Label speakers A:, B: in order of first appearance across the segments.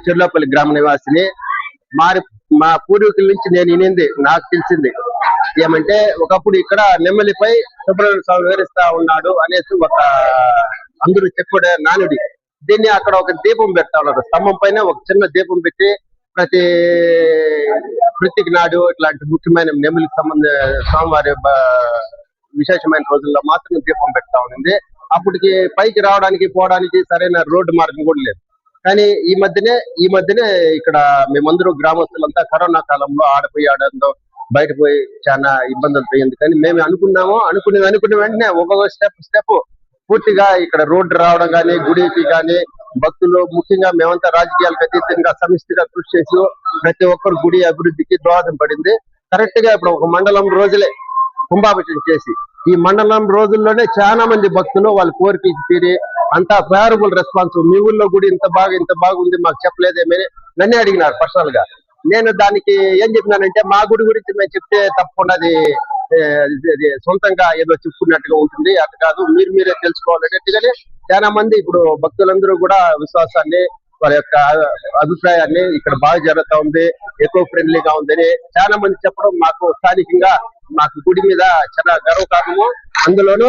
A: చెర్లోపల్లి గ్రామ నివాసిని. మారి మా పూర్వీకుల నుంచి నేను వినింది, నాకు తెలిసింది ఏమంటే, ఒకప్పుడు ఇక్కడ నెమ్మలిపై సుబ్రహ్మణ్య స్వామి వివరిస్తా ఉన్నాడు అనేసి ఒక అందరూ చెప్పే నానుడి. దీన్ని అక్కడ ఒక దీపం పెడతా ఉన్నారు, స్తంభం పైన ఒక చిన్న దీపం పెట్టి ప్రతి కృతికి నాడు ఇట్లాంటి ముఖ్యమైన నెమ్మలికి స్వామివారి విశేషమైన రోజుల్లో మాత్రం దీపం పెడతా ఉంది. అప్పటికి పైకి రావడానికి పోవడానికి సరైన రోడ్డు మార్గం కూడా లేదు. కానీ ఈ మధ్యనే ఇక్కడ మేమందరూ గ్రామస్తులంతా కరోనా కాలంలో ఆడడంతో బయట పోయి చాలా ఇబ్బందులు పోయింది. కానీ మేము అనుకున్న వెంటనే ఒక్కొక్క స్టెప్ పూర్తిగా ఇక్కడ రోడ్డు రావడం కానీ, గుడికి కానీ భక్తులు ముఖ్యంగా మేమంతా రాజకీయాలకు అతీతంగా సమిష్టిగా కృషి చేసి ప్రతి ఒక్కరు గుడి అభివృద్ధికి దోహదం పడింది. కరెక్ట్ గా ఇప్పుడు ఒక మండలం రోజులే కుంభాభిషేకం చేసి ఈ మండలం రోజుల్లోనే చాలా మంది భక్తులు వాళ్ళ కోరికలు తీరి అంతా ఫేవరబుల్ రెస్పాన్స్. మీ ఊళ్ళో గుడి ఇంత బాగుంది మాకు చెప్పలేదేమని నన్నే అడిగినారు పర్సనల్ గా. నేను దానికి ఏం చెప్పినానంటే, మా గుడి గురించి మేము చెప్తే తప్పకుండా అది సొంతంగా ఏదో చెప్పుకున్నట్టుగా ఉంటుంది, అది కాదు, మీరే తెలుసుకోవాలనేట్టుగానే చాలా మంది ఇప్పుడు భక్తులందరూ కూడా విశ్వాసాన్ని, వారి యొక్క అభిప్రాయాన్ని ఇక్కడ బాగా జరుగుతా ఉంది, ఎకో ఫ్రెండ్లీగా ఉందని చాలా మంది చెప్పడం మాకు స్థానికంగా మాకు గుడి మీద చాలా గర్వకారణము. అందులోనూ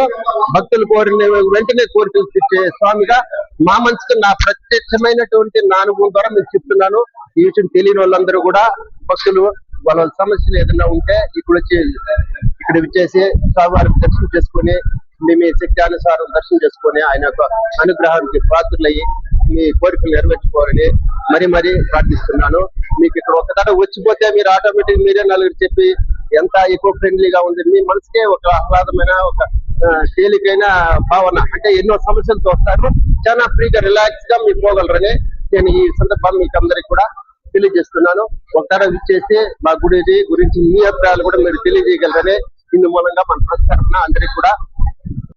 A: భక్తులు కోరిన వెంటనే కోరికలు తెచ్చే స్వామిగా మా మనసుకు నా ప్రత్యక్షమైనటువంటి నా అనుభవం ద్వారా మీకు చెప్తున్నాను. ఈ విషయం తెలియని వాళ్ళందరూ కూడా భక్తులు వాళ్ళ సమస్యలు ఏదైనా ఉంటే ఇక్కడ వచ్చేసి స్వామివారికి దర్శనం చేసుకుని మీ శక్తి దర్శనం చేసుకుని ఆయన యొక్క అనుగ్రహానికి పాత్రలయ్యి మీ కోరికలు నెరవేర్చుకోవాలని మరీ ప్రార్థిస్తున్నాను. మీకు ఇక్కడ ఒకసారి వచ్చిపోతే మీరు ఆటోమేటిక్ మీరే నలుగురు చెప్పి ఎంత ఎకో ఫ్రెండ్లీగా ఉంది, మీ మనసుకే ఒక ఆహ్లాదమైన ఒక తేలికైన భావన, అంటే ఎన్నో సమస్యలతో వస్తారు, చాలా ఫ్రీగా రిలాక్స్ గా మీరు పోగలరని నేను ఈ సందర్భం మీకు అందరికి కూడా తెలియజేస్తున్నాను. ఒకసారి విచ్చేసి మా గుడి గురించి మీ అభిప్రాయాలు కూడా మీరు తెలియజేయగలరని ఇందు మూలంగా మన ప్రతి తరఫున అందరికి కూడా